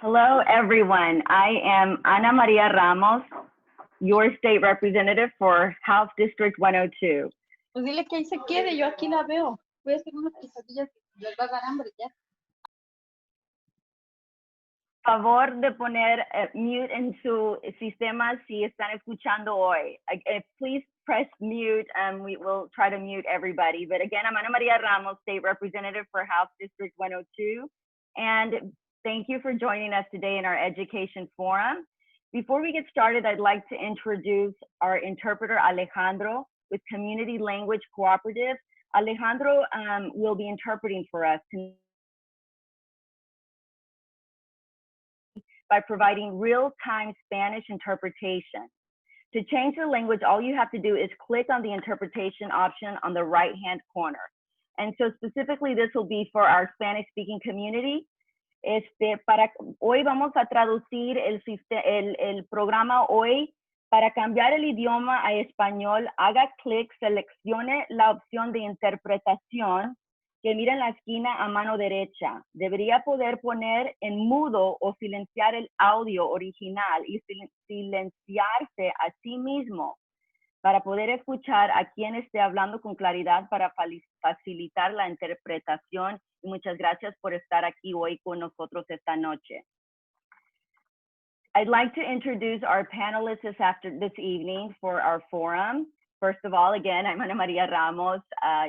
Hello, everyone. I am Ana-Maria Ramos, your state representative for House District 102. Pues dile que ahí se quede, yo aquí la veo. Voy a hacer unas quesadillas y les va a dar hambre ya. Favor de poner mute en su sistema si están escuchando hoy. Please press mute and we will try to mute everybody. But again, I'm Ana-Maria Ramos, state representative for House District 102. And thank you for joining us today in our education forum. Before we get started, I'd like to introduce our interpreter, Alejandro, with Community Language Cooperative. Alejandro will be interpreting for us by providing real-time Spanish interpretation. To change the language, all you have to do is click on the interpretation option on the right-hand corner. And so specifically, this will be for our Spanish-speaking community. Hoy vamos a traducir el programa hoy. Para cambiar el idioma a español, haga clic, seleccione la opción de interpretación que mira en la esquina a mano derecha. Debería poder poner en mudo o silenciar el audio original y silenciarse a sí mismo para poder escuchar a quien esté hablando con claridad para facilitar la interpretación. Y muchas gracias por estar aquí hoy con nosotros esta noche. I'd like to introduce our panelists this evening for our forum. First of all, again, I'm Ana-Maria Ramos,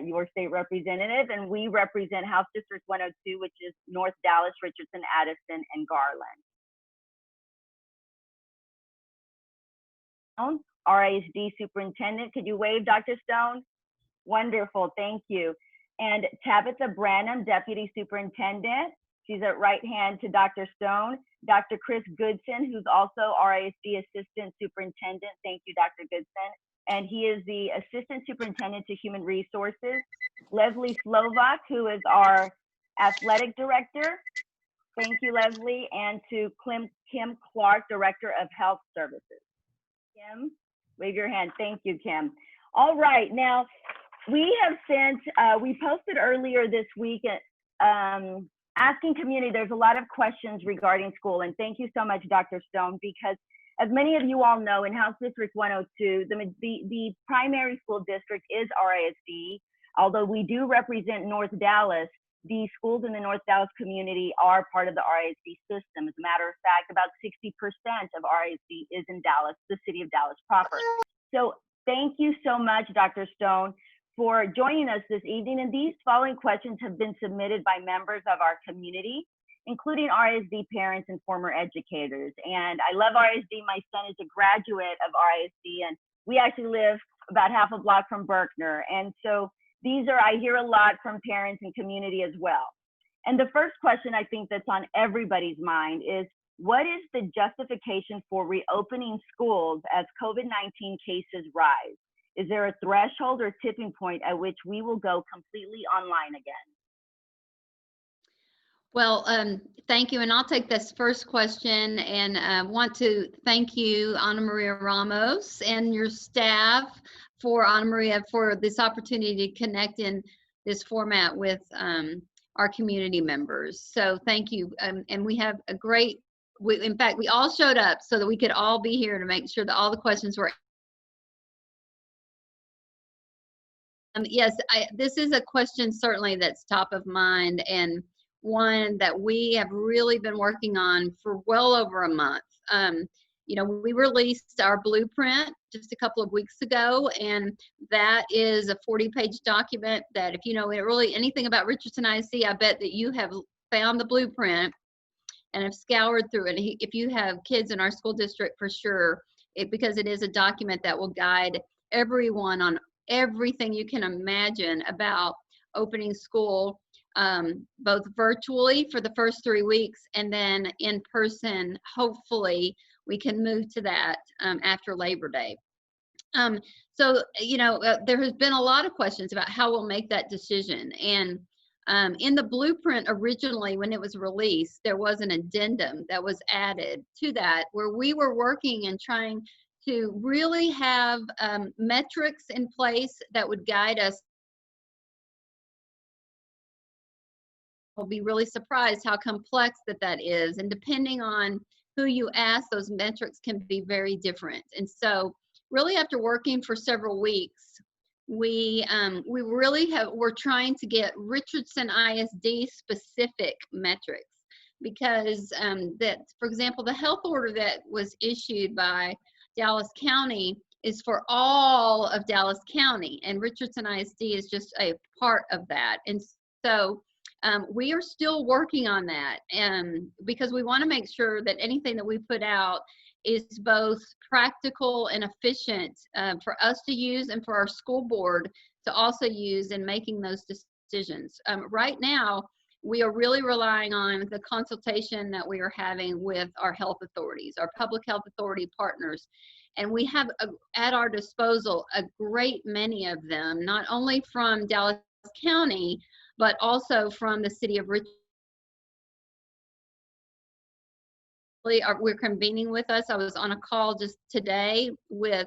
your state representative, and we represent House District 102, which is North Dallas, Richardson, Addison, and Garland. RISD Superintendent, could you wave, Dr. Stone? Wonderful, thank you. And Tabitha Branum, Deputy Superintendent. She's at right hand to Dr. Stone. Dr. Chris Goodson, who's also RISD Assistant Superintendent. Thank you, Dr. Goodson. And he is the Assistant Superintendent to Human Resources. Leslie Slovak, who is our Athletic Director. Thank you, Leslie. And to Kim Clark, Director of Health Services. Kim, wave your hand. Thank you, Kim. All right, now we have sent, we posted earlier this week asking community, there's a lot of questions regarding school. And thank you so much, Dr. Stone, because as many of you all know, in House District 102, the primary school district is RISD. Although we do represent North Dallas, the schools in the North Dallas community are part of the RISD system. As a matter of fact, about 60% of RISD is in Dallas, the city of Dallas proper. So thank you so much, Dr. Stone, for joining us this evening. And these following questions have been submitted by members of our community, including RISD parents and former educators. And I love RISD. My son is a graduate of RISD, and we actually live about half a block from Berkner. And so these are, I hear a lot from parents and community as well. And the first question I think that's on everybody's mind is, what is the justification for reopening schools as COVID-19 cases rise? Is there a threshold or tipping point at which we will go completely online again? Well, thank you. And I'll take this first question and want to thank you, Ana-Maria Ramos, and your staff for Ana-Maria for this opportunity to connect in this format with our community members. So thank you. And we have a great, in fact, we all showed up so that we could all be here to make sure that all the questions were. Yes, this is a question certainly that's top of mind, and one that we have really been working on for well over a month. You know, we released our blueprint just a couple of weeks ago, and that is a 40-page document that if you know really anything about Richardson ISD, I bet that you have found the blueprint and have scoured through it. If you have kids in our school district, for sure, because it is a document that will guide everyone on everything you can imagine about opening school, both virtually for the first 3 weeks and then in person. Hopefully we can move to that after Labor Day. So, you know, there has been a lot of questions about how we'll make that decision. And in the blueprint originally, when it was released, there was an addendum that was added to that where we were working and trying to really have metrics in place that would guide us be really surprised how complex that is. And depending on who you ask, those metrics can be very different. And so really after working for several weeks, we're trying to get Richardson ISD specific metrics, because for example, the health order that was issued by Dallas County is for all of Dallas County, and Richardson ISD is just a part of that. And so we are still working on that, because we want to make sure that anything that we put out is both practical and efficient for us to use and for our school board to also use in making those decisions. Right now, we are really relying on the consultation that we are having with our health authorities, our public health authority partners. And we have at our disposal a great many of them, not only from Dallas County, but also from the city of Richmond. We're convening with us. I was on a call just today with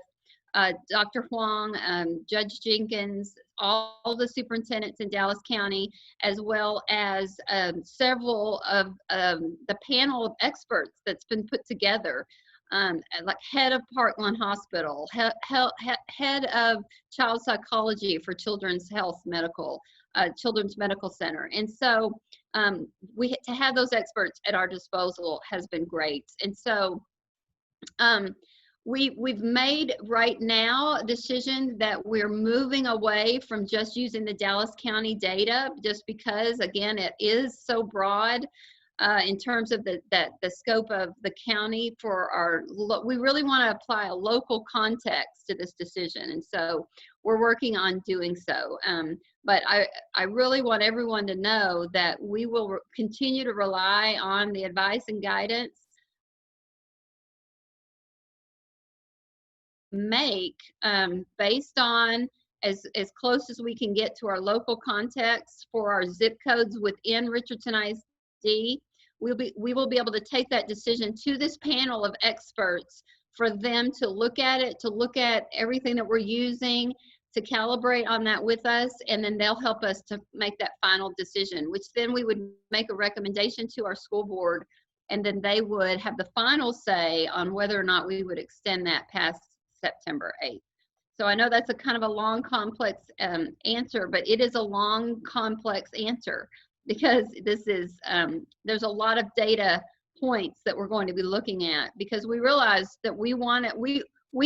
Dr. Huang, Judge Jenkins, all the superintendents in Dallas County, as well as several of the panel of experts that's been put together, like head of Parkland Hospital, head of child psychology for Children's Medical Center. And so to have those experts at our disposal has been great. And so we've made right now a decision that we're moving away from just using the Dallas County data, just because, again, it is so broad in terms of the scope of the county. We really want to apply a local context to this decision, and so we're working on doing so. But I really want everyone to know that we will continue to rely on the advice and guidance based on as close as we can get to our local context for our zip codes within Richardson ISD. We will be able to take that decision to this panel of experts for them to look at it, to look at everything that we're using, to calibrate on that with us, and then they'll help us to make that final decision, which then we would make a recommendation to our school board, and then they would have the final say on whether or not we would extend that past September 8th. So I know that's a kind of a long, complex answer, but it is a long, complex answer, because this is, there's a lot of data points that we're going to be looking at, because we realize that we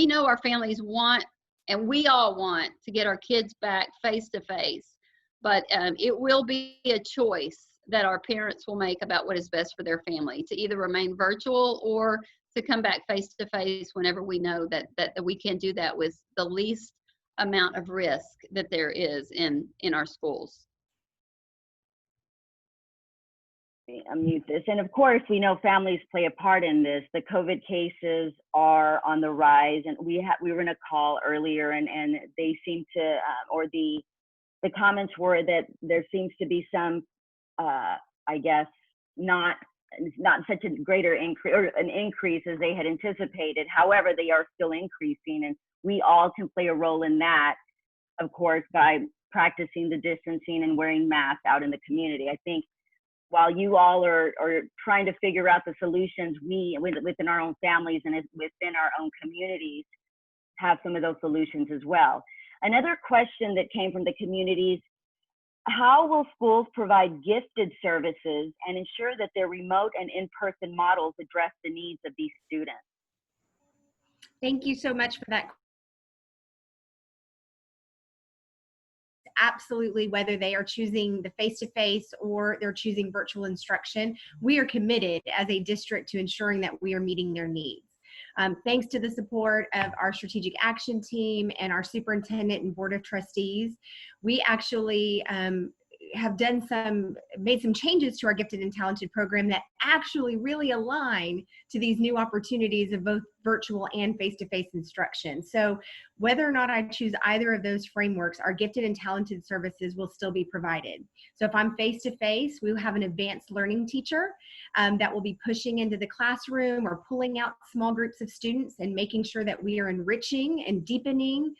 know our families want, and we all want to get our kids back face to face, but it will be a choice that our parents will make about what is best for their family, to either remain virtual or to come back face to face whenever we know that we can do that with the least amount of risk that there is in our schools. Unmute this. And of course, we know families play a part in this. The COVID cases are on the rise, and we were in a call earlier, and they seem to, or the comments were that there seems to be some, I guess, not such a greater increase, or an increase as they had anticipated. However, they are still increasing, and we all can play a role in that, of course, by practicing the distancing and wearing masks out in the community. I think while you all are trying to figure out the solutions, we within our own families and within our own communities have some of those solutions as well. Another question that came from the communities: how will schools provide gifted services and ensure that their remote and in-person models address the needs of these students? Thank you so much for that. Absolutely, whether they are choosing the face-to-face or they're choosing virtual instruction, we are committed as a district to ensuring that we are meeting their needs. Thanks to the support of our strategic action team and our superintendent and board of trustees, we actually have made some changes to our gifted and talented program that actually really align to these new opportunities of both virtual and face-to-face instruction. So whether or not I choose either of those frameworks, our gifted and talented services will still be provided. So if I'm face-to-face, we will have an advanced learning teacher that will be pushing into the classroom or pulling out small groups of students and making sure that we are enriching and deepening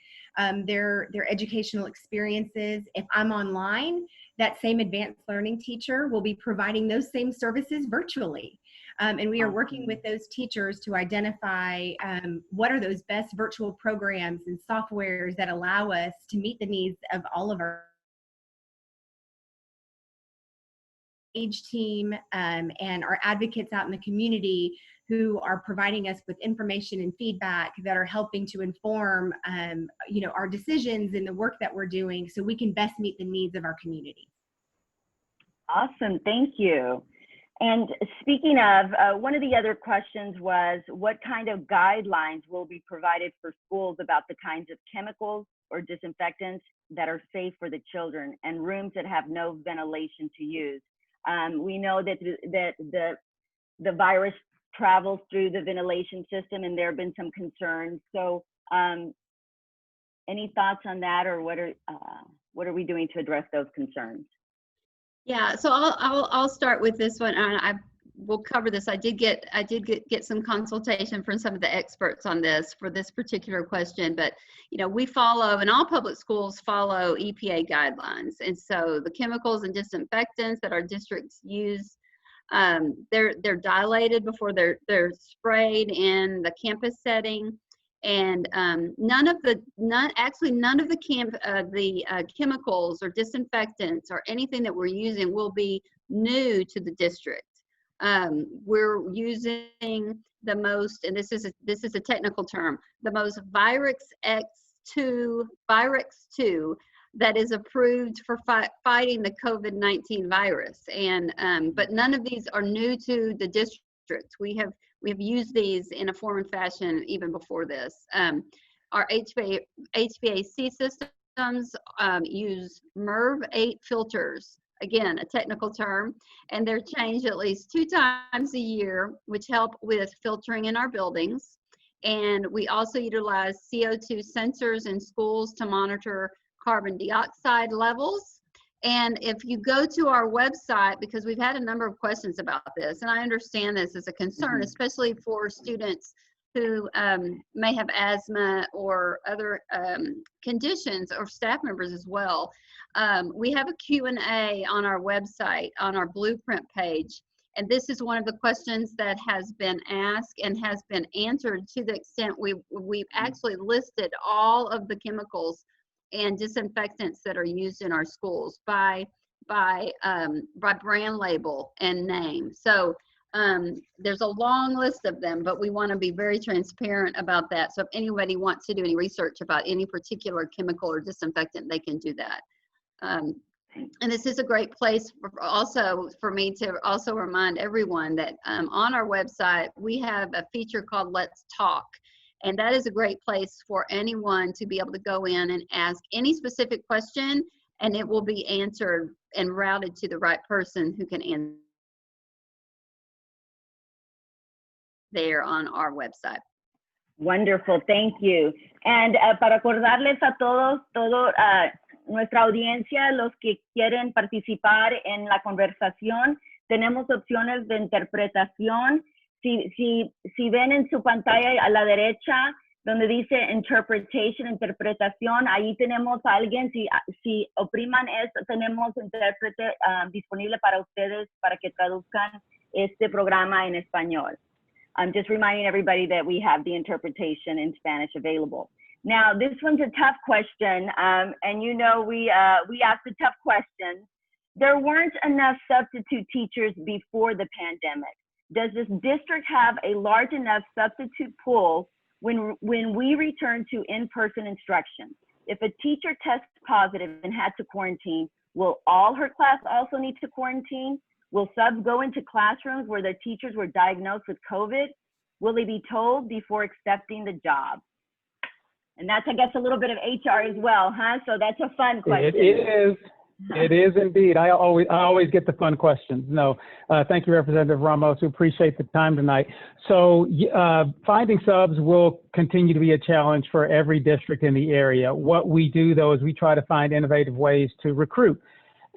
their educational experiences. If I'm online, that same advanced learning teacher will be providing those same services virtually. And we are working with those teachers to identify what are those best virtual programs and softwares that allow us to meet the needs of all of our age team and our advocates out in the community who are providing us with information and feedback that are helping to inform our decisions and the work that we're doing so we can best meet the needs of our community. Awesome, thank you. And speaking of, one of the other questions was, what kind of guidelines will be provided for schools about the kinds of chemicals or disinfectants that are safe for the children and rooms that have no ventilation to use? We know that the virus travels through the ventilation system, and there have been some concerns. So any thoughts on that, or what are we doing to address those concerns? Yeah, so I'll start with this one, and I will cover this. I did get some consultation from some of the experts on this for this particular question, but we follow, and all public schools follow EPA guidelines, and so the chemicals and disinfectants that our districts use, they're dilated before they're sprayed in the campus setting. And none of the chemicals or disinfectants or anything that we're using will be new to the district. We're using the most, and this is a technical term, the most Virex 2 that is approved for fighting the COVID-19 virus. And but none of these are new to the district. We have used these in a form and fashion even before this. Our HVAC systems use MERV 8 filters, again, a technical term, and they're changed at least 2 times a year, which help with filtering in our buildings. And we also utilize CO2 sensors in schools to monitor carbon dioxide levels. And if you go to our website, because we've had a number of questions about this, and I understand this is a concern, especially for students who may have asthma or other conditions, or staff members as well. We have a Q&A on our website, on our blueprint page. And this is one of the questions that has been asked and has been answered to the extent we've actually listed all of the chemicals and disinfectants that are used in our schools by brand label and name. So there's a long list of them, but we want to be very transparent about that. So if anybody wants to do any research about any particular chemical or disinfectant, they can do that. And this is a great place for me to also remind everyone that on our website, we have a feature called Let's Talk. And that is a great place for anyone to be able to go in and ask any specific question, and it will be answered and routed to the right person who can answer there on our website. Wonderful, thank you. And para acordarles a todos, nuestra audiencia, los que quieren participar en la conversación, tenemos opciones de interpretación. Si ven en su pantalla a la derecha, donde dice interpretación, ahí tenemos a alguien, si opriman esto, tenemos intérprete disponible para ustedes para que traduzcan este programa en español. I'm just reminding everybody that we have the interpretation in Spanish available. Now, this one's a tough question, and we asked the tough questions. There weren't enough substitute teachers before the pandemic. Does this district have a large enough substitute pool when we return to in-person instruction? If a teacher tests positive and had to quarantine, will all her class also need to quarantine? Will subs go into classrooms where their teachers were diagnosed with COVID? Will they be told before accepting the job? And that's, I guess, a little bit of HR as well, huh? So that's a fun question. It is. It is indeed. I always get the fun questions. No, thank you, Representative Ramos. We appreciate the time tonight. So finding subs will continue to be a challenge for every district in the area. What we do, though, is we try to find innovative ways to recruit.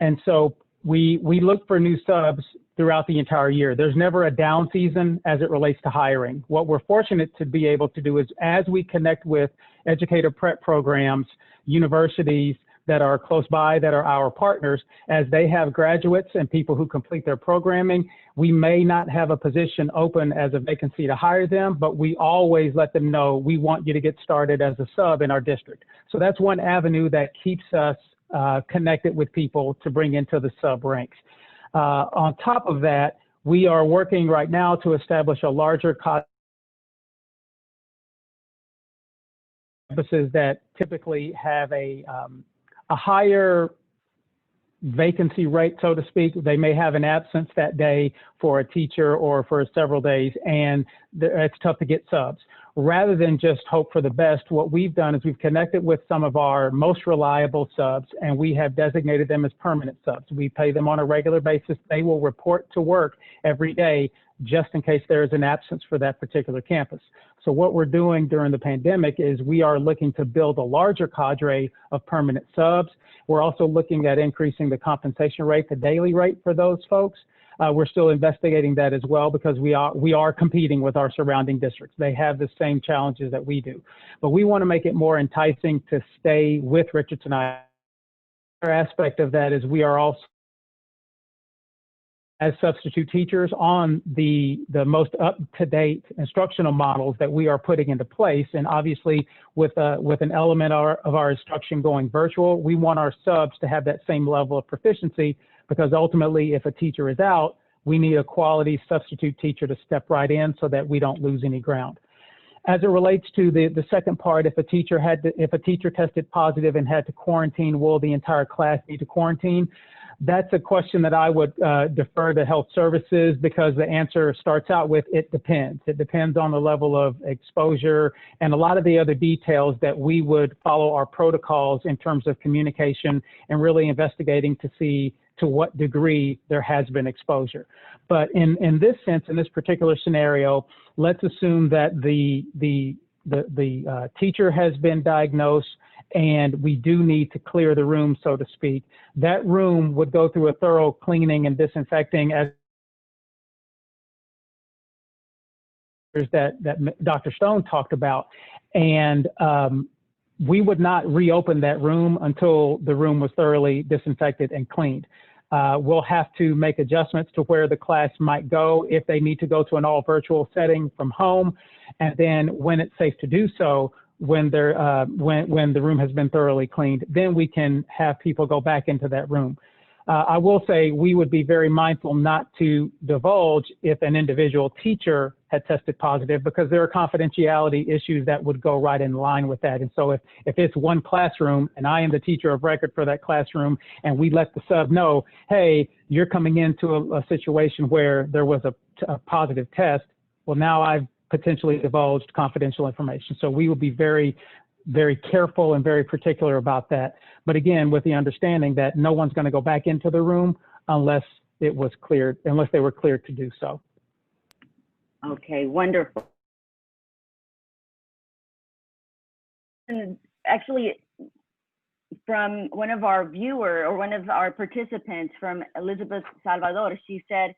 And so we look for new subs throughout the entire year. There's never a down season as it relates to hiring. What we're fortunate to be able to do is, as we connect with educator prep programs, universities, that are close by, that are our partners. As they have graduates and people who complete their programming, we may not have a position open as a vacancy to hire them, but we always let them know we want you to get started as a sub in our district. So that's one avenue that keeps us connected with people to bring into the sub ranks. On top of that, we are working right now to establish a larger campuses that typically have a higher vacancy rate, so to speak. They may have an absence that day for a teacher or for several days, and it's tough to get subs. Rather than just hope for the best, what we've done is we've connected with some of our most reliable subs, and we have designated them as permanent subs. We pay them on a regular basis. They will report to work every day just in case there is an absence for that particular campus. So what we're doing during the pandemic is we are looking to build a larger cadre of permanent subs. We're also looking at increasing the compensation rate, the daily rate for those folks. We're still investigating that as well because we are competing with our surrounding districts. They have the same challenges that we do. But we want to make it more enticing to stay with Richardson. Another aspect of that is we are also, as substitute teachers, on the most up-to-date instructional models that we are putting into place. And obviously with an element of our instruction going virtual, we want our subs to have that same level of proficiency, because ultimately if a teacher is out, we need a quality substitute teacher to step right in so that we don't lose any ground. As it relates to the second part, if a teacher tested positive and had to quarantine, will the entire class need to quarantine? That's a question that I would defer to health services, because the answer starts out with it depends. It depends on the level of exposure and a lot of the other details that we would follow our protocols in terms of communication and really investigating to see to what degree there has been exposure. But in this sense, in this particular scenario, let's assume that the teacher has been diagnosed and we do need to clear the room, so to speak. That room would go through a thorough cleaning and disinfecting as that Dr. Stone talked about. And we would not reopen that room until the room was thoroughly disinfected and cleaned. We'll have to make adjustments to where the class might go if they need to go to an all virtual setting from home. And then when it's safe to do so, when the room has been thoroughly cleaned, then we can have people go back into that room. I will say we would be very mindful not to divulge if an individual teacher had tested positive, because there are confidentiality issues that would go right in line with that. And so if it's one classroom and I am the teacher of record for that classroom and we let the sub know, hey, you're coming into a situation where there was a positive test, well, now I've potentially divulged confidential information. So we will be very, very careful and very particular about that. But again, with the understanding that no one's going to go back into the room unless it was cleared, unless they were cleared to do so. Okay, wonderful. And actually, from one of our viewers or one of our participants, from Elizabeth Salvador, she said,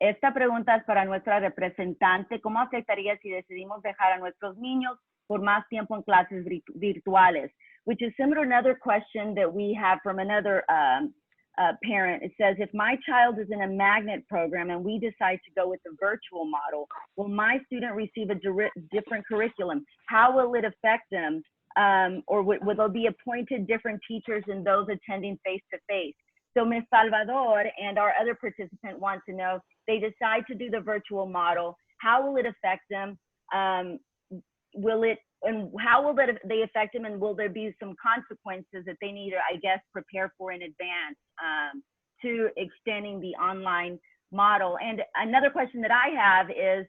esta pregunta es para nuestra representante. ¿Cómo afectaría si decidimos dejar a nuestros niños por más tiempo en clases virtuales? Which is similar to another question that we have from another parent. It says, if my child is in a magnet program and we decide to go with the virtual model, will my student receive a different curriculum? How will it affect them? Or will there be appointed different teachers and those attending face-to-face? So Ms. Salvador and our other participant want to know, they decide to do the virtual model, how will it affect them? How will they affect them, and will there be some consequences that they need to, I guess, prepare for in advance to extending the online model? And another question that I have is,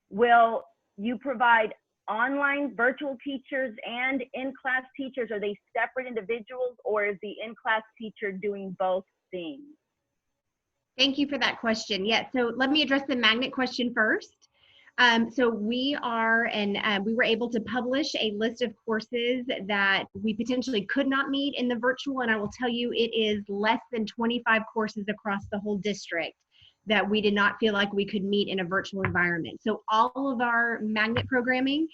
will you provide online virtual teachers and in-class teachers? Are they separate individuals, or is the in-class teacher doing both things? Thank you for that question. Yeah, so let me address the magnet question first. So we were able to publish a list of courses that we potentially could not meet in the virtual, and I will tell you it is less than 25 courses across the whole district that we did not feel like we could meet in a virtual environment. So all of our magnet programming,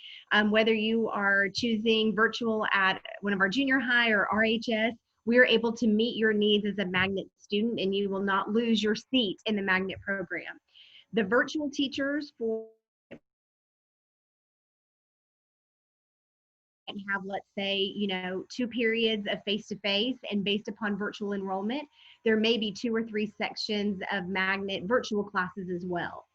whether you are choosing virtual at one of our junior high or RHS, we are able to meet your needs as a magnet student, and you will not lose your seat in the magnet program. The virtual teachers and have, let's say, 2 periods of face-to-face, and based upon virtual enrollment, there may be 2 or 3 sections of magnet virtual classes as well.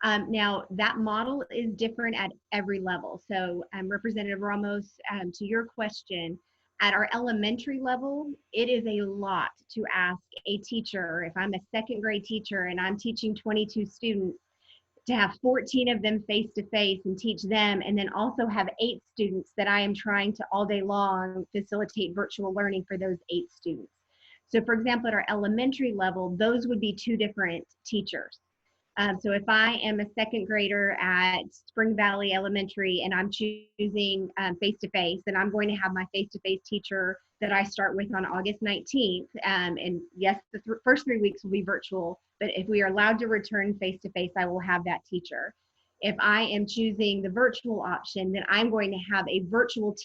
Now, that model is different at every level. So Representative Ramos, to your question, at our elementary level, it is a lot to ask a teacher. If I'm a second grade teacher and I'm teaching 22 students, to have 14 of them face-to-face and teach them, and then also have 8 students that I am trying to all day long facilitate virtual learning for those 8 students. So for example, at our elementary level, those would be 2 different teachers. So if I am a second grader at Spring Valley Elementary and I'm choosing face-to-face, then I'm going to have my face-to-face teacher that I start with on August 19th. And yes, the first 3 weeks will be virtual, but if we are allowed to return face-to-face, I will have that teacher. If I am choosing the virtual option, then I'm going to have a virtual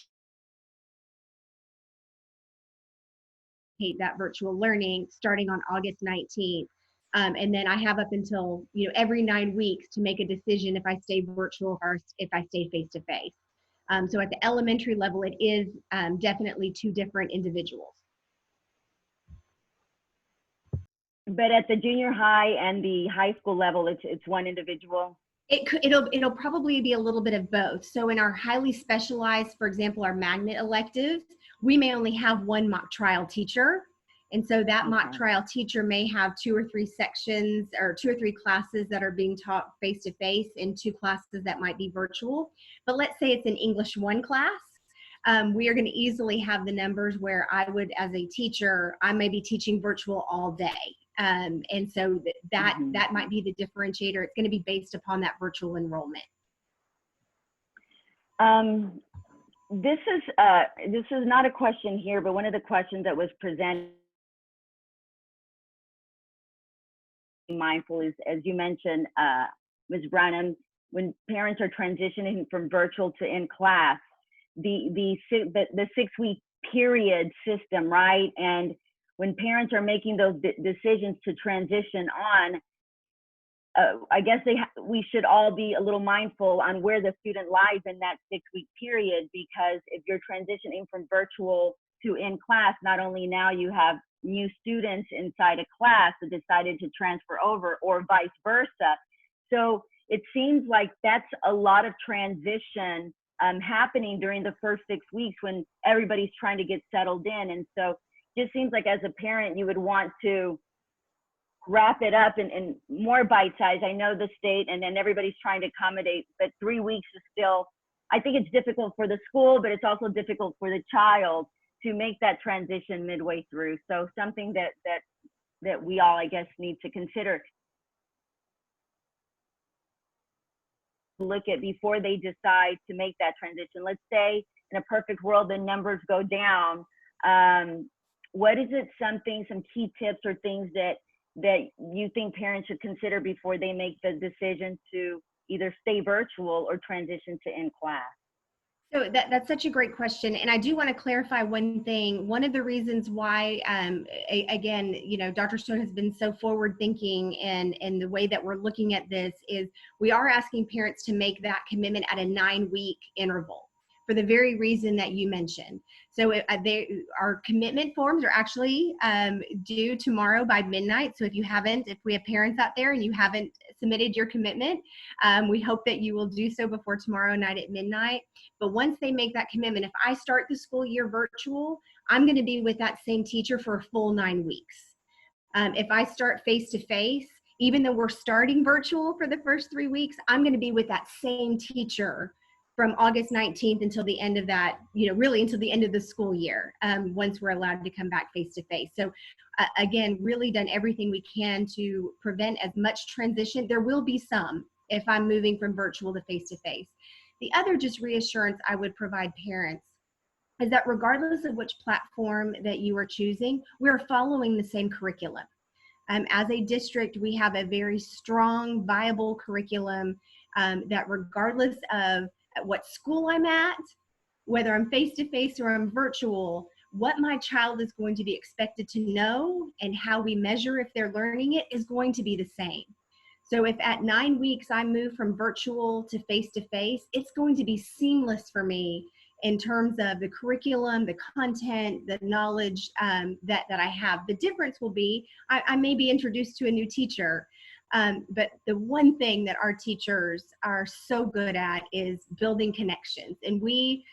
teacher that virtual learning starting on August 19th. And then I have up until, every 9 weeks to make a decision if I stay virtual or if I stay face-to-face. So at the elementary level, it is definitely 2 different individuals. But at the junior high and the high school level, it's 1 individual? It'll probably be a little bit of both. So in our highly specialized, for example, our magnet electives, we may only have 1 mock trial teacher. And so that mock trial teacher may have 2 or 3 sections or 2 or 3 classes that are being taught face-to-face and 2 classes that might be virtual. But let's say it's an English 1 class. We are going to easily have the numbers where I would, as a teacher, I may be teaching virtual all day. And so that might be the differentiator. It's going to be based upon that virtual enrollment. This is not a question here, but one of the questions that was presented, mindful is, as you mentioned, Ms. Branum, when parents are transitioning from virtual to in class, the 6-week period system, right? And when parents are making those decisions to transition on, I guess we should all be a little mindful on where the student lies in that 6-week period, because if you're transitioning from virtual to in class, not only now you have new students inside a class that decided to transfer over, or vice versa. So it seems like that's a lot of transition happening during the first 6 weeks when everybody's trying to get settled in. And so it just seems like as a parent, you would want to wrap it up in more bite size. I know the state and then everybody's trying to accommodate, but 3 weeks is still, I think it's difficult for the school, but it's also difficult for the child to make that transition midway through. So something that we all, I guess, need to consider, look at before they decide to make that transition. Let's say in a perfect world, the numbers go down. What is it, some key tips or things that you think parents should consider before they make the decision to either stay virtual or transition to in class? So that's such a great question. And I do want to clarify one thing. One of the reasons why, again, Dr. Stone has been so forward thinking in the way that we're looking at this is we are asking parents to make that commitment at a 9-week interval for the very reason that you mentioned. So our commitment forms are actually due tomorrow by midnight. So if we have parents out there and you haven't submitted your commitment, we hope that you will do so before tomorrow night at midnight. But once they make that commitment, if I start the school year virtual, I'm going to be with that same teacher for a full 9 weeks. If I start face-to-face, even though we're starting virtual for the first 3 weeks, I'm going to be with that same teacher from August 19th until the end of that, really until the end of the school year, once we're allowed to come back face-to-face. So again, really done everything we can to prevent as much transition. There will be some if I'm moving from virtual to face-to-face. The other just reassurance I would provide parents is that regardless of which platform that you are choosing, we're following the same curriculum. As a district, we have a very strong, viable curriculum that regardless of what school I'm at, whether I'm face-to-face or I'm virtual, what my child is going to be expected to know and how we measure if they're learning it is going to be the same. So if at 9 weeks I move from virtual to face-to-face, it's going to be seamless for me in terms of the curriculum, the content, the knowledge that I have. The difference will be I may be introduced to a new teacher, but the one thing that our teachers are so good at is building connections. And we,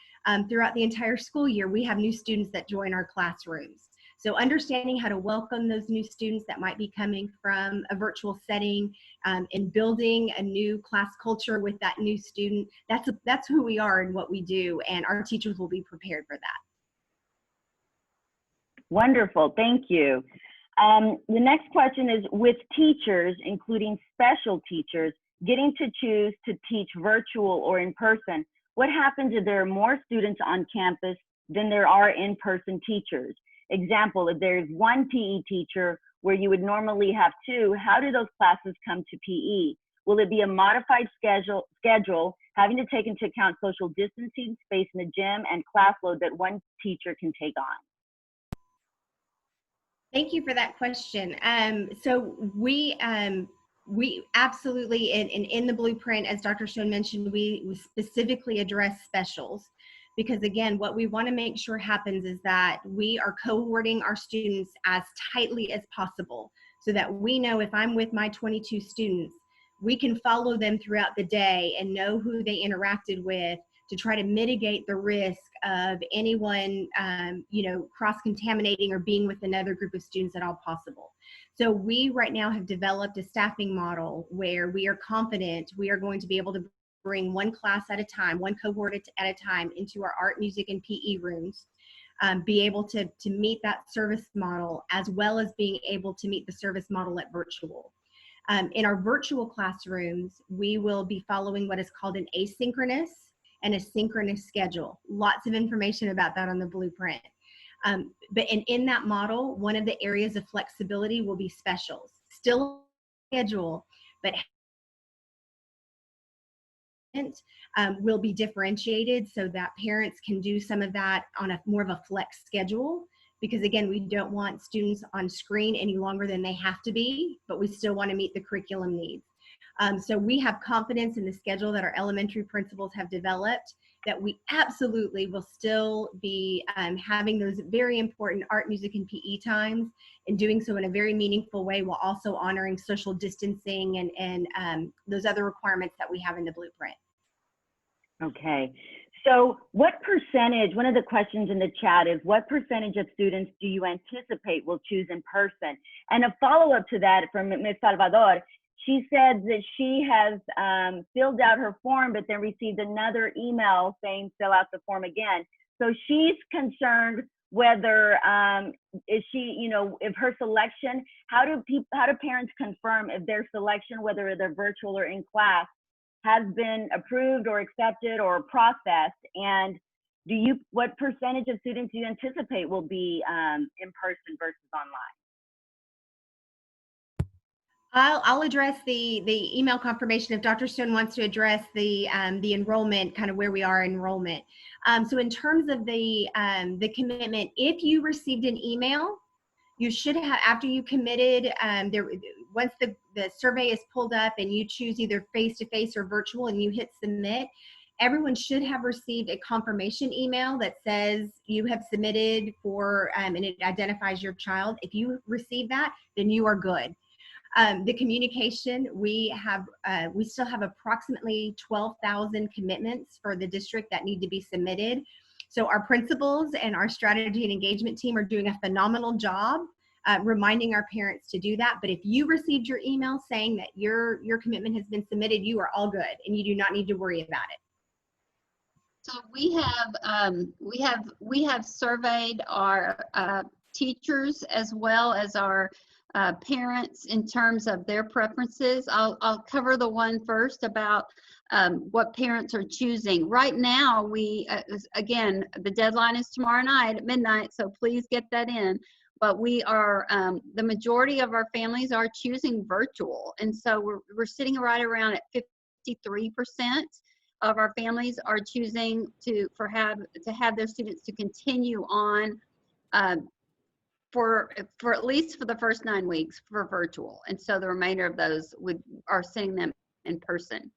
throughout the entire school year, we have new students that join our classrooms. So understanding how to welcome those new students that might be coming from a virtual setting and building a new class culture with that new student, that's who we are and what we do, and our teachers will be prepared for that. Wonderful, thank you. The next question is, with teachers, including special teachers, getting to choose to teach virtual or in person, what happens if there are more students on campus than there are in-person teachers? Example, if there's one PE teacher where you would normally have two, how do those classes come to PE? Will it be a modified schedule having to take into account social distancing, space in the gym, and class load that one teacher can take on? Thank you for that question. So we absolutely, in the blueprint, as Dr. Stone mentioned, we specifically address specials, because again, what we want to make sure happens is that we are cohorting our students as tightly as possible so that we know if I'm with my 22 students, we can follow them throughout the day and know who they interacted with to try to mitigate the risk of anyone, cross-contaminating or being with another group of students at all possible. So we right now have developed a staffing model where we are confident we are going to be able to bring one class at a time, one cohort at a time into our art, music, and PE rooms, be able to meet that service model, as well as being able to meet the service model at virtual. In our virtual classrooms, we will be following what is called an asynchronous and a synchronous schedule. Lots of information about that on the blueprint. But in that model, one of the areas of flexibility will be specials. Still schedule, but will be differentiated so that parents can do some of that on a more of a flex schedule, because again, we don't want students on screen any longer than they have to be, but we still want to meet the curriculum needs. So we have confidence in the schedule that our elementary principals have developed, that we absolutely will still be having those very important art, music, and PE times, and doing so in a very meaningful way, while also honoring social distancing and those other requirements that we have in the blueprint. Okay, so what percentage, one of the questions in the chat is, what percentage of students do you anticipate will choose in person? And a follow-up to that from Ms. Salvador, she said that she has filled out her form, but then received another email saying fill out the form again. So she's concerned whether, is she, if her selection, how do parents confirm if their selection, whether they're virtual or in class, has been approved or accepted or processed? And what percentage of students do you anticipate will be in person versus online? I'll address the email confirmation if Dr. Stone wants to address the enrollment, kind of where we are in enrollment. So in terms of the commitment, if you received an email, you should have, after you committed, once the survey is pulled up and you choose either face-to-face or virtual and you hit submit, everyone should have received a confirmation email that says you have submitted for, and it identifies your child. If you receive that, then you are good. The communication, we still have approximately 12,000 commitments for the district that need to be submitted. So our principals and our strategy and engagement team are doing a phenomenal job reminding our parents to do that. But if you received your email saying that your commitment has been submitted, you are all good and you do not need to worry about it. So we have surveyed our teachers as well as our parents in terms of their preferences. I'll cover the one first about what parents are choosing. Right now, we, again, the deadline is tomorrow night at midnight, so please get that in. but we are, the majority of our families are choosing virtual. And so we're sitting right around at 53% of our families are choosing to have their students to continue on for at least for the first 9 weeks for virtual. And so the remainder of those are sending them in person.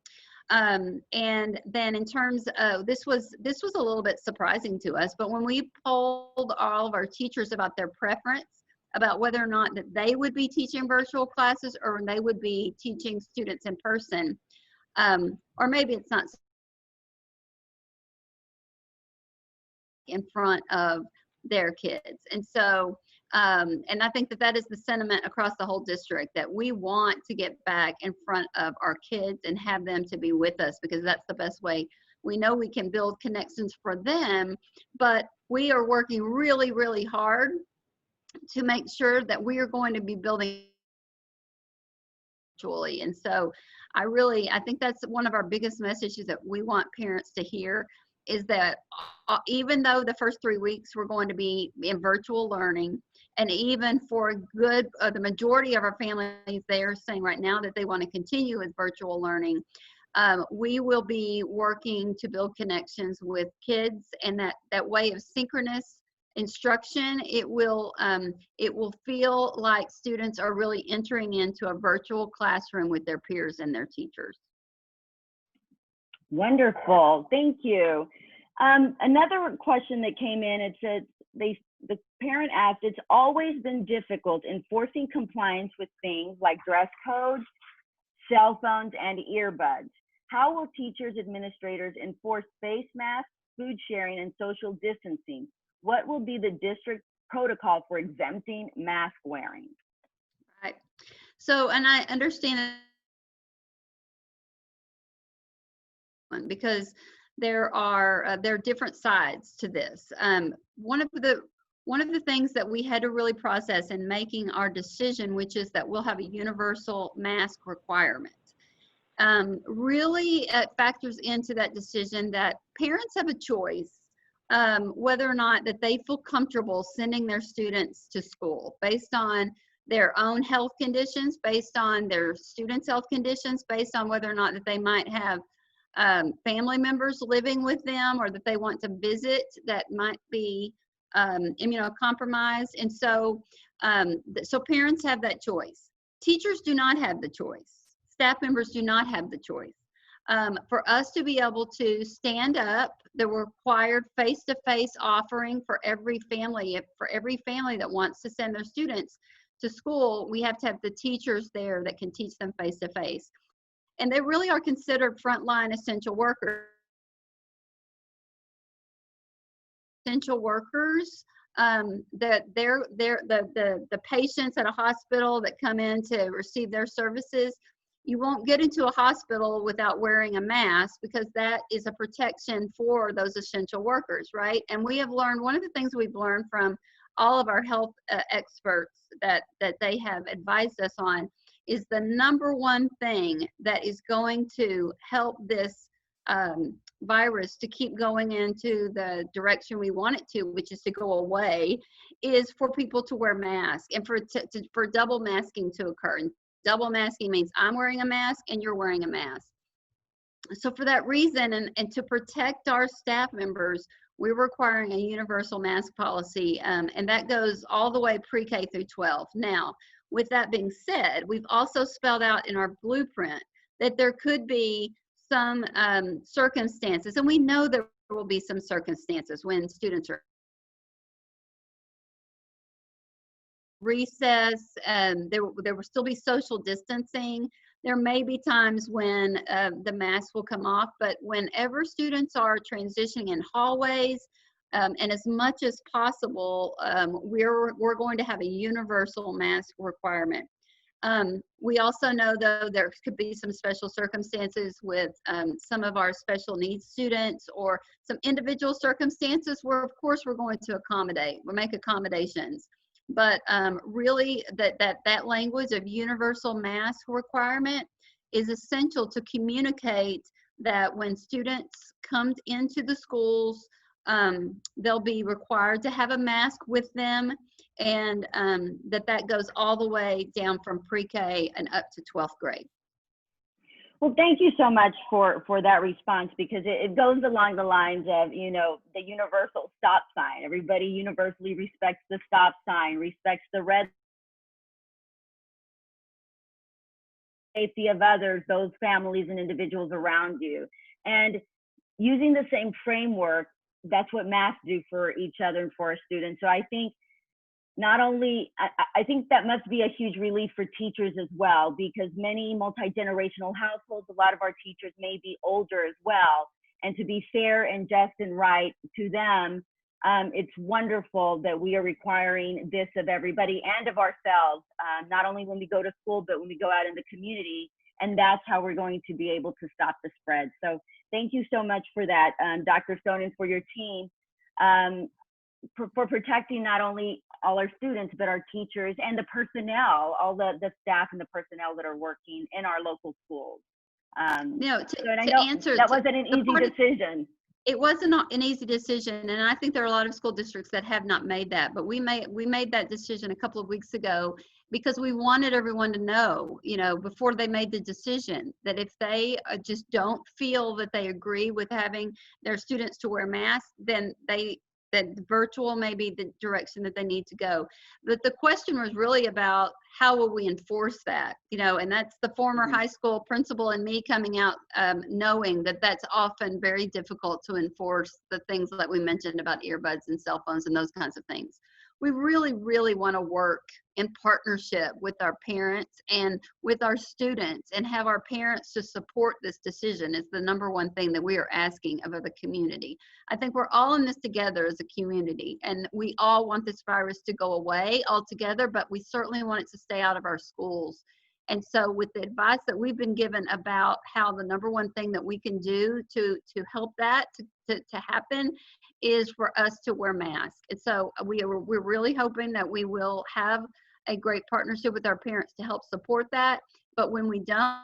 And then in terms of, this was a little bit surprising to us, but when we polled all of our teachers about their preference about whether or not that they would be teaching virtual classes or they would be teaching students in person, or maybe it's not in front of their kids. And so, and I think that is the sentiment across the whole district, that we want to get back in front of our kids and have them to be with us, because that's the best way. We know we can build connections for them, but we are working really, really hard to make sure that we are going to be building virtually. And so I think that's one of our biggest messages that we want parents to hear, is that even though the first 3 weeks we're going to be in virtual learning, and even for the majority of our families, they are saying right now that they want to continue with virtual learning, we will be working to build connections with kids, and that way of synchronous instruction, it will feel like students are really entering into a virtual classroom with their peers and their teachers. Wonderful, thank you. Another question that came in, it said the parent asked, it's always been difficult enforcing compliance with things like dress codes, cell phones, and earbuds. How will teachers, administrators enforce face masks, food sharing, and social distancing? What will be the district protocol for exempting mask wearing? Right. So, and I understand that, because there are different sides to this. One of the things that we had to really process in making our decision, which is that we'll have a universal mask requirement, really factors into that decision that parents have a choice whether or not that they feel comfortable sending their students to school based on their own health conditions, based on their students' health conditions, based on whether or not that they might have family members living with them, or that they want to visit that might be immunocompromised. And so, so parents have that choice. Teachers do not have the choice. Staff members do not have the choice. For us to be able to stand up the required face-to-face offering for every family that wants to send their students to school, we have to have the teachers there that can teach them face-to-face. And they really are considered frontline essential workers. Essential workers, that the patients at a hospital that come in to receive their services, you won't get into a hospital without wearing a mask, because that is a protection for those essential workers, right? And we have learned, one of the things we've learned from all of our health experts that they have advised us on, is the number one thing that is going to help this virus to keep going into the direction we want it to, which is to go away, is for people to wear masks, and for double masking to occur. And double masking means I'm wearing a mask and you're wearing a mask. So for that reason, and to protect our staff members, we're requiring a universal mask policy, and that goes all the way pre-K through 12. Now, with that being said, we've also spelled out in our blueprint that there could be some circumstances, and we know there will be some circumstances when students are recess, there will still be social distancing. There may be times when the mask will come off, but whenever students are transitioning in hallways, and as much as possible, we're going to have a universal mask requirement. We also know, though, there could be some special circumstances with some of our special needs students, or some individual circumstances where, of course, we're going to accommodate. We'll make accommodations. But really, that language of universal mask requirement is essential to communicate that when students come into the schools, they'll be required to have a mask with them, and that goes all the way down from pre-K and up to 12th grade. Well, thank you so much for that response, because it goes along the lines of, you know, the universal stop sign. Everybody universally respects the stop sign, respects the red safety of others, those families and individuals around you. And using the same framework, that's what masks do for each other and for our students. So I think not only, I think that must be a huge relief for teachers as well, because many multi-generational households, a lot of our teachers may be older as well. And to be fair and just and right to them, it's wonderful that we are requiring this of everybody and of ourselves, not only when we go to school, but when we go out in the community. And that's how we're going to be able to stop the spread. So thank you so much for that, Dr. Stone, and for your team. For protecting not only all our students, but our teachers and the personnel, all the staff and the personnel that are working in our local schools. No, answer that wasn't an easy decision. It wasn't an easy decision, and I think there are a lot of school districts that have not made that, but we made that decision a couple of weeks ago because we wanted everyone to know, you know, before they made the decision, that if they just don't feel that they agree with having their students to wear masks, then that virtual may be the direction that they need to go. But the question was really about how will we enforce that, you know, and that's the former high school principal and me coming out knowing that that's often very difficult to enforce, the things that we mentioned about earbuds and cell phones and those kinds of things. We really, really want to work in partnership with our parents and with our students, and have our parents to support this decision is the number one thing that we are asking of the community. I think we're all in this together as a community, and we all want this virus to go away altogether, but we certainly want it to stay out of our schools. And so with the advice that we've been given about how the number one thing that we can do to help that to happen is for us to wear masks. And so we're really hoping that we will have a great partnership with our parents to help support that. But when we don't,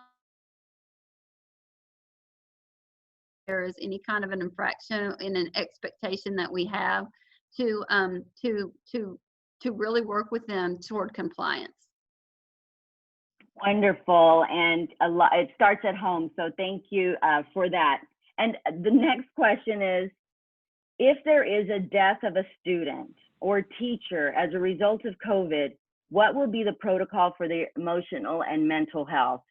there is any kind of an infraction in an expectation that we have to really work with them toward compliance. Wonderful, and it starts at home, so thank you for that. And the next question is, if there is a death of a student or teacher as a result of COVID, what will be the protocol for their emotional and mental health?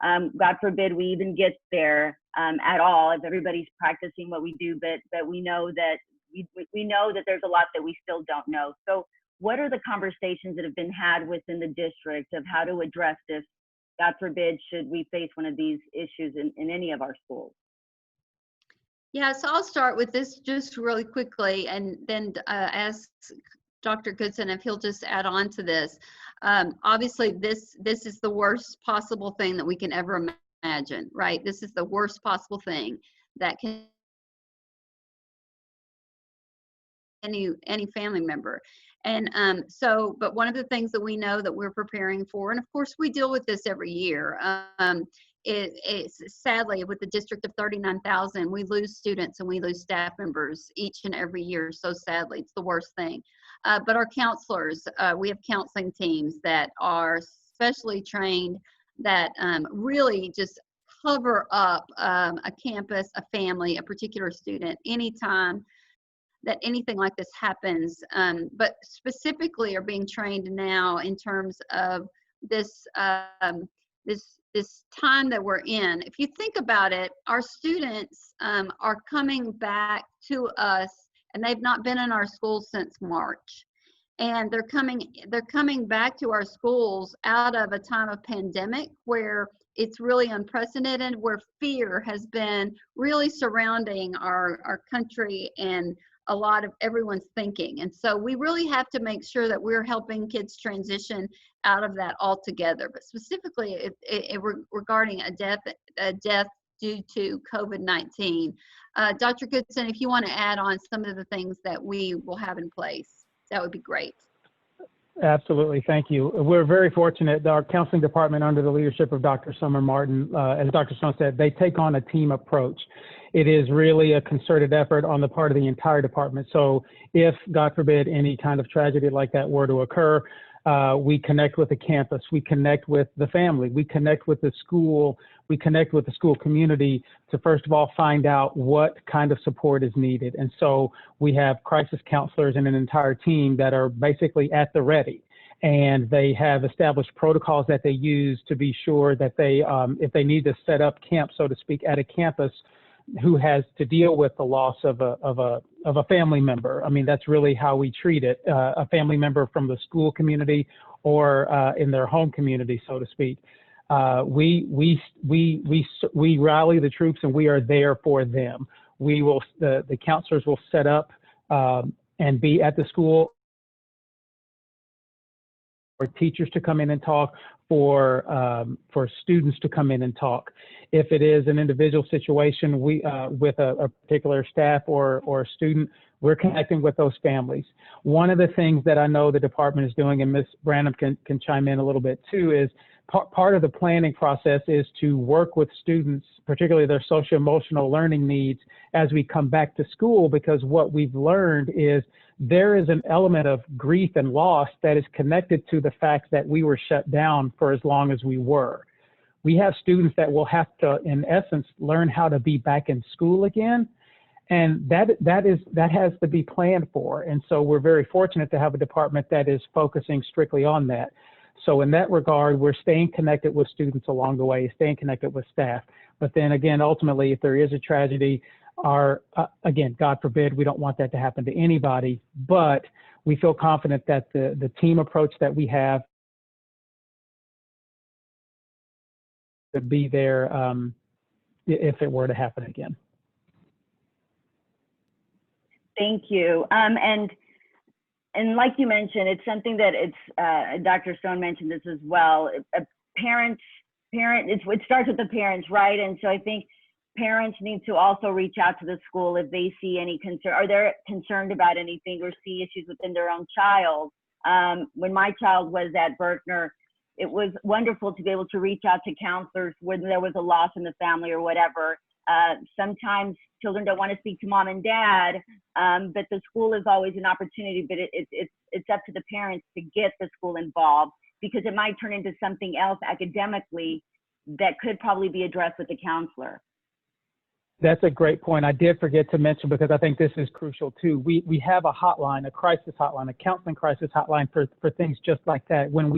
God forbid we even get there at all, if everybody's practicing what we do, but we know that we know that there's a lot that we still don't know. So what are the conversations that have been had within the district of how to address this, God forbid, should we face one of these issues in any of our schools? Yeah, so I'll start with this just really quickly, and then ask Dr. Goodson if he'll just add on to this. Obviously, this is the worst possible thing that we can ever imagine, right? This is the worst possible thing that can any family member. And but one of the things that we know that we're preparing for, and of course we deal with this every year, it's sadly with the district of 39,000, we lose students and we lose staff members each and every year. So sadly, it's the worst thing. But our counselors, we have counseling teams that are specially trained that really just cover up a campus, a family, a particular student, anytime that anything like this happens, but specifically are being trained now in terms of this this time that we're in. If you think about it, our students are coming back to us, and they've not been in our schools since March, and they're coming back to our schools out of a time of pandemic where it's really unprecedented, where fear has been really surrounding our country and a lot of everyone's thinking. And so we really have to make sure that we're helping kids transition out of that altogether. But specifically regarding a death due to COVID-19, Dr. Goodson, if you want to add on some of the things that we will have in place, that would be great. Absolutely, thank you. We're very fortunate. Our counseling department, under the leadership of Dr. Summer Martin, as Dr. Stone said, they take on a team approach. It is really a concerted effort on the part of the entire department. So if, God forbid, any kind of tragedy like that were to occur, we connect with the campus, we connect with the family, we connect with the school, we connect with the school community to first of all find out what kind of support is needed. And so we have crisis counselors and an entire team that are basically at the ready. And they have established protocols that they use to be sure that they, if they need to set up camp, so to speak, at a campus who has to deal with the loss of a family member. I mean, that's really how we treat it, a family member from the school community or in their home community, so to speak. We rally the troops and we are there for them. We will, the counselors will set up and be at the school for teachers to come in and talk, for students to come in and talk. If it is an individual situation, we with a particular staff or student, we're connecting with those families. One of the things that I know the department is doing, and Ms. Branum can chime in a little bit too, is part of the planning process is to work with students, particularly their socio-emotional learning needs, as we come back to school, because what we've learned is there is an element of grief and loss that is connected to the fact that we were shut down for as long as we were. We have students that will have to, in essence, learn how to be back in school again. And that has to be planned for. And so we're very fortunate to have a department that is focusing strictly on that. So in that regard, we're staying connected with students along the way, staying connected with staff. But then again, ultimately, if there is a tragedy, again, God forbid, we don't want that to happen to anybody, but we feel confident that the team approach that we have to be there if it were to happen again. Thank you. And like you mentioned, it's something that Dr. Stone mentioned this as well. It starts with the parents, right? And so I think parents need to also reach out to the school if they see any concern, or they're concerned about anything or see issues within their own child. When my child was at Berkner, it was wonderful to be able to reach out to counselors when there was a loss in the family or whatever. Sometimes children don't want to speak to mom and dad, but the school is always an opportunity, but it's up to the parents to get the school involved, because it might turn into something else academically that could probably be addressed with the counselor. That's a great point. I did forget to mention, because I think this is crucial too. We have a hotline, a crisis hotline, a counseling crisis hotline for things just like that. When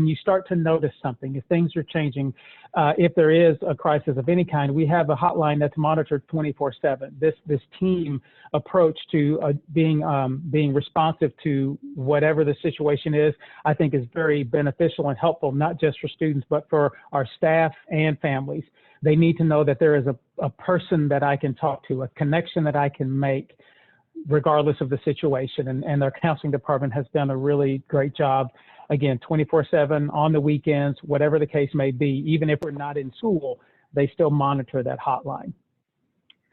you start to notice something, if things are changing, if there is a crisis of any kind, we have a hotline that's monitored 24/7. This team approach to being responsive to whatever the situation is, I think is very beneficial and helpful, not just for students, but for our staff and families. They need to know that there is a person that I can talk to, a connection that I can make regardless of the situation. And our counseling department has done a really great job, again, 24/7 on the weekends, whatever the case may be. Even if we're not in school, they still monitor that hotline.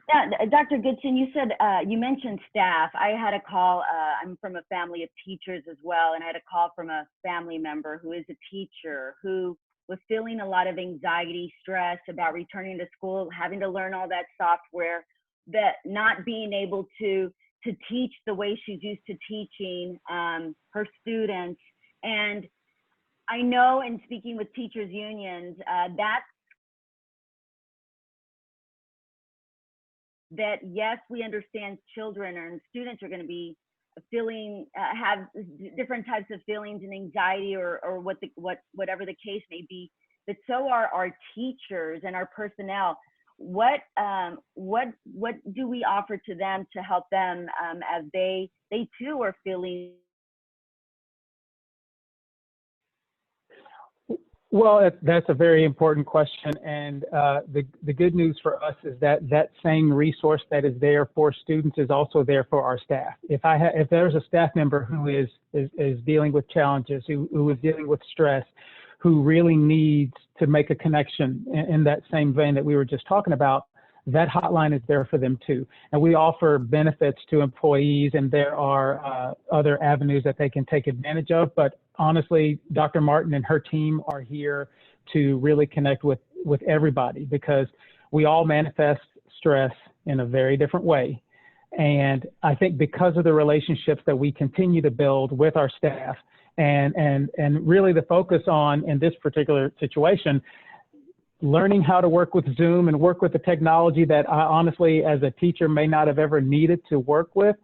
Yeah, Dr. Goodson, you said, you mentioned staff. I had a call, I'm from a family of teachers as well, and I had a call from a family member who is a teacher who was feeling a lot of anxiety, stress about returning to school, having to learn all that software, that not being able to teach the way she's used to teaching her students. And I know, in speaking with teachers unions, that yes, we understand children and students are going to be feeling, have different types of feelings and anxiety or whatever the case may be, but so are our teachers and our personnel. What do we offer to them to help them as they too are feeling? Well, that's a very important question, and the good news for us is that same resource that is there for students is also there for our staff. If there's a staff member who is dealing with challenges, who is dealing with stress, who really needs to make a connection in that same vein that we were just talking about, that hotline is there for them too. And we offer benefits to employees, and there are other avenues that they can take advantage of. But honestly, Dr. Martin and her team are here to really connect with everybody, because we all manifest stress in a very different way. And I think because of the relationships that we continue to build with our staff, and really the focus on, in this particular situation, learning how to work with Zoom and work with the technology that I honestly, as a teacher, may not have ever needed to work with.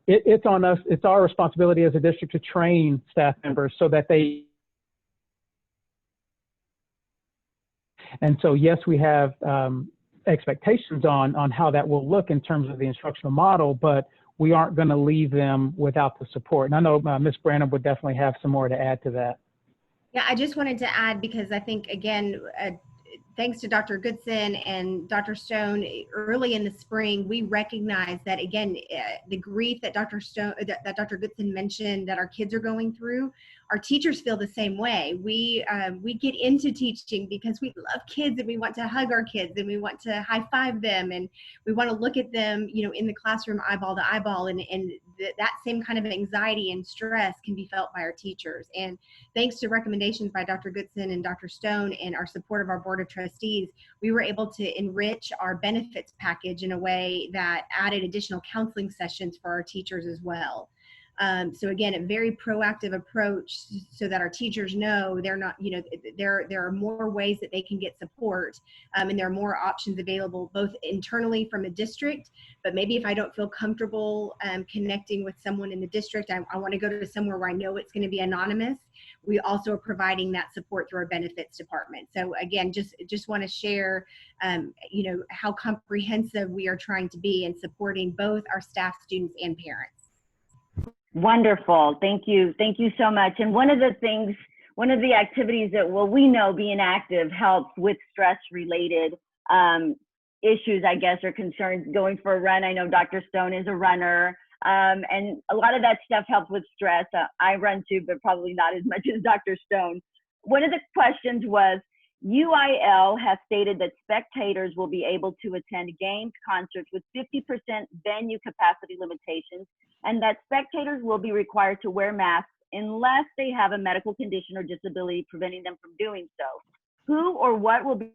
It's on us. It's our responsibility as a district to train staff members so that they. And so, yes, we have expectations on how that will look in terms of the instructional model, but we aren't going to leave them without the support. And I know Ms. Branum would definitely have some more to add to that. Yeah, I just wanted to add, because I think, again, thanks to Dr. Goodson and Dr. Stone, early in the spring, we recognized that, again, the grief that Dr. Goodson mentioned that our kids are going through, our teachers feel the same way. We get into teaching because we love kids, and we want to hug our kids, and we want to high five them, and we want to look at them, in the classroom eyeball to eyeball, and that same kind of anxiety and stress can be felt by our teachers. And thanks to recommendations by Dr. Goodson and Dr. Stone and our support of our Board of Trustees, we were able to enrich our benefits package in a way that added additional counseling sessions for our teachers as well. So again, a very proactive approach so that our teachers know they're not, there are more ways that they can get support, and there are more options available both internally from a district, but maybe if I don't feel comfortable connecting with someone in the district, I want to go to somewhere where I know it's going to be anonymous. We also are providing that support through our benefits department. So again, just want to share, how comprehensive we are trying to be in supporting both our staff, students, and parents. Wonderful. Thank you. Thank you so much. And one of the activities that, we know being active helps with stress-related issues, I guess, or concerns. Going for a run. I know Dr. Stone is a runner. And a lot of that stuff helps with stress. I run too, but probably not as much as Dr. Stone. One of the questions was, UIL has stated that spectators will be able to attend games, concerts with 50% venue capacity limitations, and that spectators will be required to wear masks unless they have a medical condition or disability preventing them from doing so. Who or what will be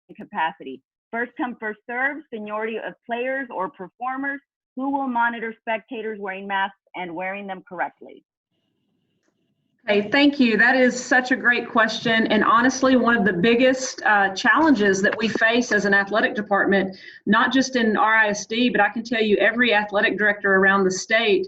in capacity? First come, first served, seniority of players or performers? Who will monitor spectators wearing masks and wearing them correctly? Okay, thank you. That is such a great question. And honestly, one of the biggest challenges that we face as an athletic department, not just in RISD, but I can tell you every athletic director around the state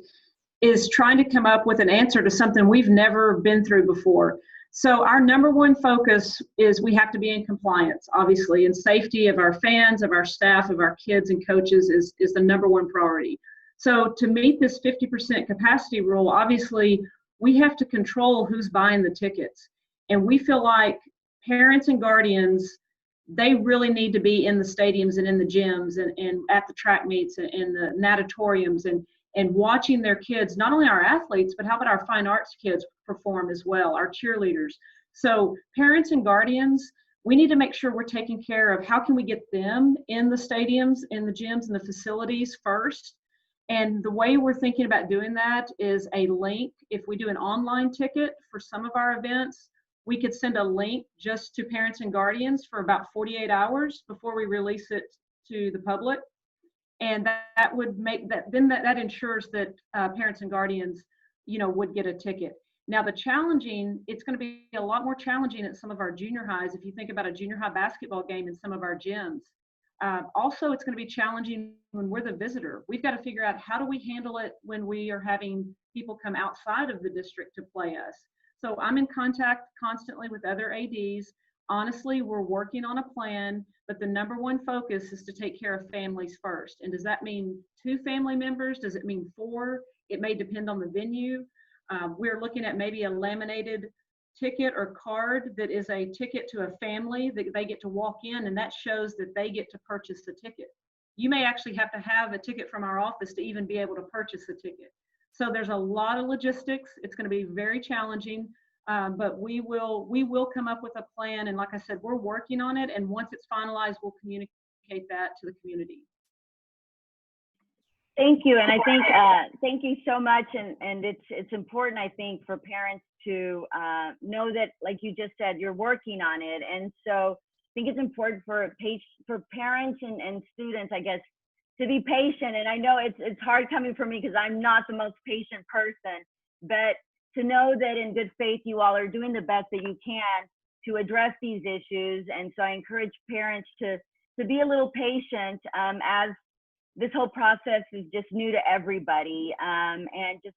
is trying to come up with an answer to something we've never been through before. So our number one focus is we have to be in compliance, obviously, and safety of our fans, of our staff, of our kids and coaches is the number one priority. So to meet this 50% capacity rule, obviously, we have to control who's buying the tickets. And we feel like parents and guardians, they really need to be in the stadiums and in the gyms and at the track meets and the natatoriums and watching their kids, not only our athletes, but how about our fine arts kids perform as well, our cheerleaders. So parents and guardians, we need to make sure we're taking care of how can we get them in the stadiums, in the gyms, and the facilities first. And the way we're thinking about doing that is a link. If we do an online ticket for some of our events, we could send a link just to parents and guardians for about 48 hours before we release it to the public. And that would make that, then that ensures that parents and guardians, would get a ticket. Now it's going to be a lot more challenging at some of our junior highs. If you think about a junior high basketball game in some of our gyms. Also, it's going to be challenging when we're the visitor. We've got to figure out how do we handle it when we are having people come outside of the district to play us. So I'm in contact constantly with other ADs. Honestly, we're working on a plan, but the number one focus is to take care of families first. And does that mean 2 family members? Does it mean 4? It may depend on the venue. We're looking at maybe a laminated ticket or card that is a ticket to a family that they get to walk in, and that shows that they get to purchase the ticket. You may actually have to have a ticket from our office to even be able to purchase the ticket. So there's a lot of logistics. It's going to be very challenging. But we will come up with a plan. And like I said, we're working on it. And once it's finalized, we'll communicate that to the community. Thank you, and I think thank you so much. And it's important, I think, for parents to know that, like you just said, you're working on it. And so I think it's important for parents and students, I guess, to be patient. And I know it's hard coming from me because I'm not the most patient person, but to know that in good faith you all are doing the best that you can to address these issues. And so I encourage parents to be a little patient as this whole process is just new to everybody, and just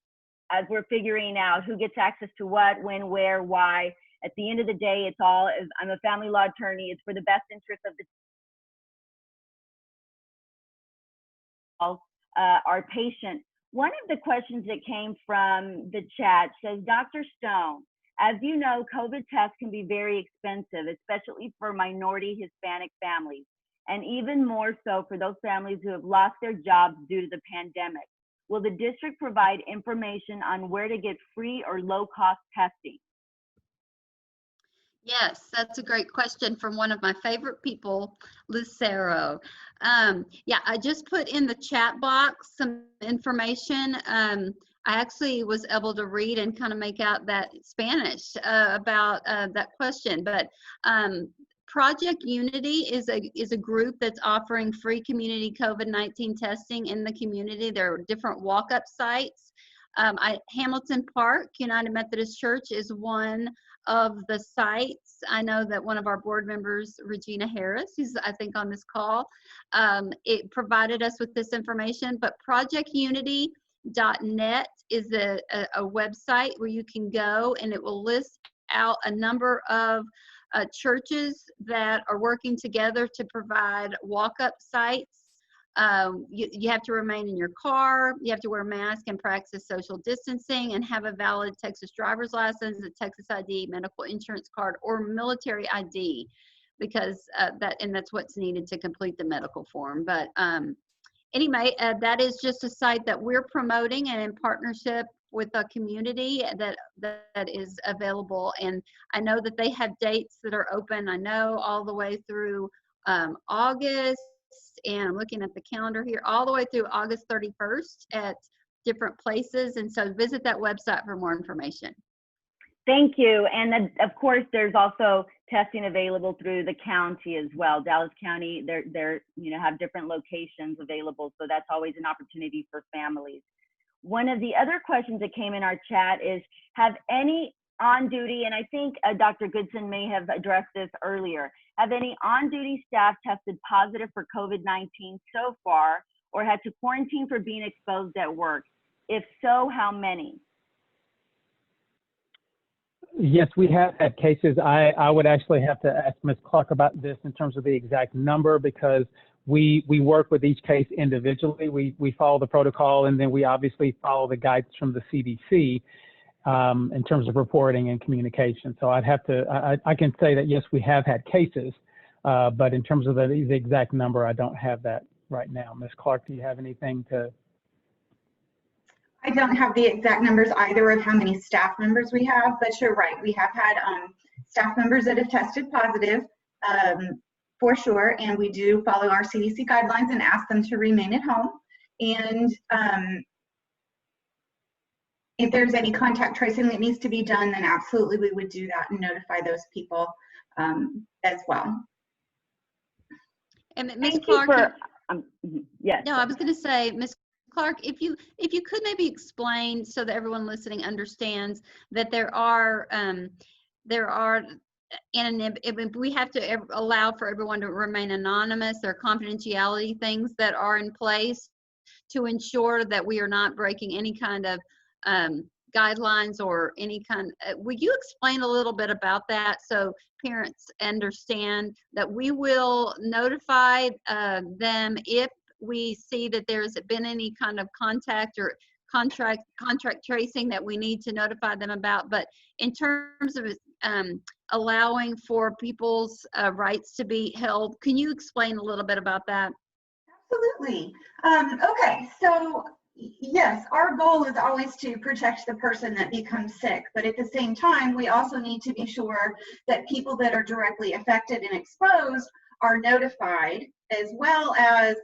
as we're figuring out who gets access to what, when, where, why. At the end of the day, it's all, I'm a family law attorney, it's for the best interest of our patient. One of the questions that came from the chat says, Dr. Stone, as you know, COVID tests can be very expensive, especially for minority Hispanic families, and even more so for those families who have lost their jobs due to the pandemic. Will the district provide information on where to get free or low-cost testing? Yes, that's a great question from one of my favorite people, Lucero. Yeah, I just put in the chat box some information. I actually was able to read and kind of make out that Spanish about that question, but Project Unity is a group that's offering free community COVID-19 testing in the community. There are different walk-up sites. Hamilton Park United Methodist Church is one of the sites. I know that one of our board members, Regina Harris, who's I think on this call, it provided us with this information, but projectunity.net is a website where you can go and it will list out a number of churches that are working together to provide walk-up sites. You have to remain in your car, you have to wear a mask and practice social distancing and have a valid Texas driver's license, a Texas ID, medical insurance card, or military ID, because that's what's needed to complete the medical form. But anyway, that is just a site that we're promoting and in partnership with a community that is available. And I know that they have dates that are open, I know, all the way through August, and I'm looking at the calendar here, all the way through August 31st at different places. And so visit that website for more information. Thank you. And then, of course, there's also testing available through the county as well. Dallas County, they're have different locations available. So that's always an opportunity for families. One of the other questions that came in our chat is, have any on-duty, and I think Dr. Goodson may have addressed this earlier, have any on-duty staff tested positive for COVID-19 so far, or had to quarantine for being exposed at work? If so, how many? Yes, we have had cases. I would actually have to ask Ms. Clark about this in terms of the exact number, because we work with each case individually. We follow the protocol, and then we obviously follow the guidance from the CDC in terms of reporting and communication. So I'd have to, I can say that yes, we have had cases, but in terms of the exact number, I don't have that right now. Ms. Clark, do you have anything to? I don't have the exact numbers either of how many staff members we have, but you're right. We have had staff members that have tested positive for sure, and we do follow our CDC guidelines and ask them to remain at home. And if there's any contact tracing that needs to be done, then absolutely we would do that and notify those people as well. And Ms. Clark, yes. No, I was going to say, Ms. Clark, if you could maybe explain so that everyone listening understands that there are we have to allow for everyone to remain anonymous. There are confidentiality things that are in place to ensure that we are not breaking any kind of guidelines or any kind. Would you explain a little bit about that so parents understand that we will notify them if we see that there's been any kind of contact or contract tracing that we need to notify them about? But in terms of allowing for people's rights to be held, can you explain a little bit about that? Absolutely. Okay, so Yes, our goal is always to protect the person that becomes sick, but at the same time, we also need to be sure that people that are directly affected and exposed are notified, as well as,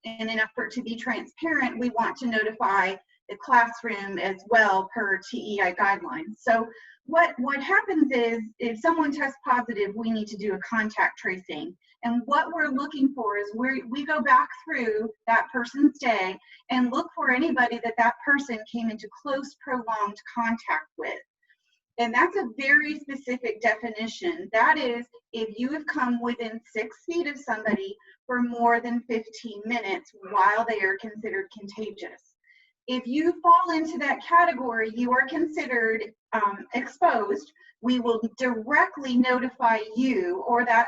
in an effort to be transparent, we want to notify the classroom as well per TEI guidelines. So what happens is, if someone tests positive, we need to do a contact tracing. And what we're looking for is we go back through that person's day and look for anybody that person came into close prolonged contact with. And that's a very specific definition. That is, if you have come within 6 feet of somebody for more than 15 minutes while they are considered contagious. If you fall into that category, you are considered exposed. We will directly notify you or that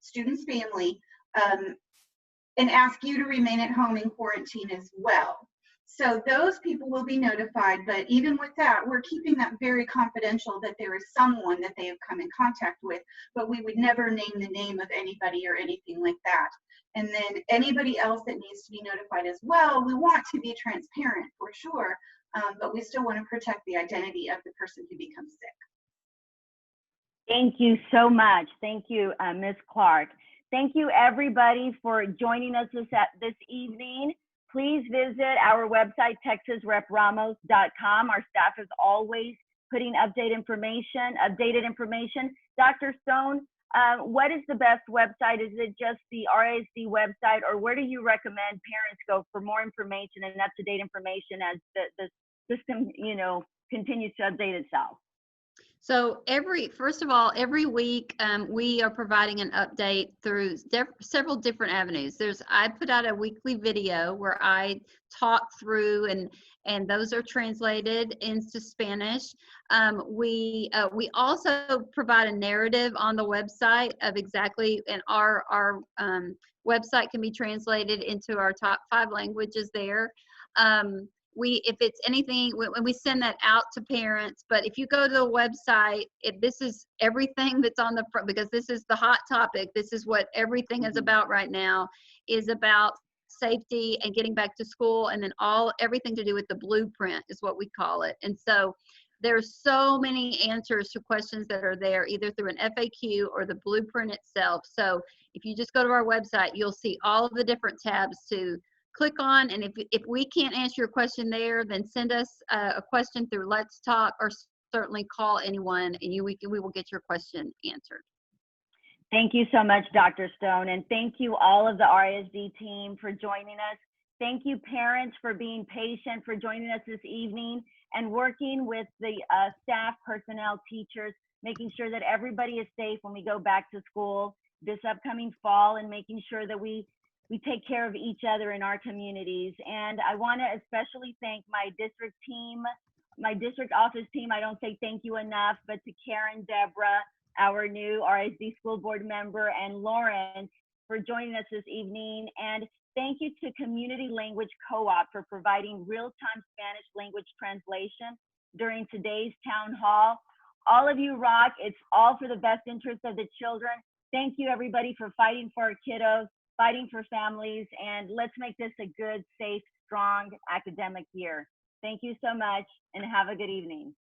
student's family and ask you to remain at home in quarantine as well. So those people will be notified, but even with that, we're keeping that very confidential that there is someone that they have come in contact with, but we would never name the name of anybody or anything like that. And then anybody else that needs to be notified as well, we want to be transparent for sure, but we still want to protect the identity of the person who becomes sick. Thank you so much. Thank you, Ms. Clark. Thank you, everybody, for joining us this evening. Please visit our website, texasrepramos.com. Our staff is always putting updated information. Dr. Stone, what is the best website? Is it just the RISD website, or where do you recommend parents go for more information and up-to-date information as the system, continues to update itself? So first of all, every week we are providing an update through several different avenues. I put out a weekly video where I talk through, and those are translated into Spanish. We also provide a narrative on the website of exactly, and our website can be translated into our top 5 languages there. If it's anything, when we send that out to parents, but if you go to the website, this is everything that's on the front, because this is the hot topic. This is what everything is about right now, is about safety and getting back to school, and then everything to do with the blueprint is what we call it. And so there's so many answers to questions that are there, either through an FAQ or the blueprint itself. So if you just go to our website, you'll see all of the different tabs to click on, and if we can't answer your question there, then send us a question through Let's Talk, or certainly call anyone, and we will get your question answered. Thank you so much, Dr. Stone, and thank you all of the RISD team for joining us. Thank you, parents, for being patient, for joining us this evening, and working with the staff, personnel, teachers, making sure that everybody is safe when we go back to school this upcoming fall, and making sure that we take care of each other in our communities. And I want to especially thank my district team, my district office team. I don't say thank you enough, but to Karen, Deborah, our new RISD school board member, and Lawrence for joining us this evening. And thank you to Community Language Co-op for providing real-time Spanish language translation during today's town hall. All of you rock. It's all for the best interest of the children. Thank you, everybody, for fighting for our kiddos, fighting for families, and let's make this a good, safe, strong academic year. Thank you so much, and have a good evening.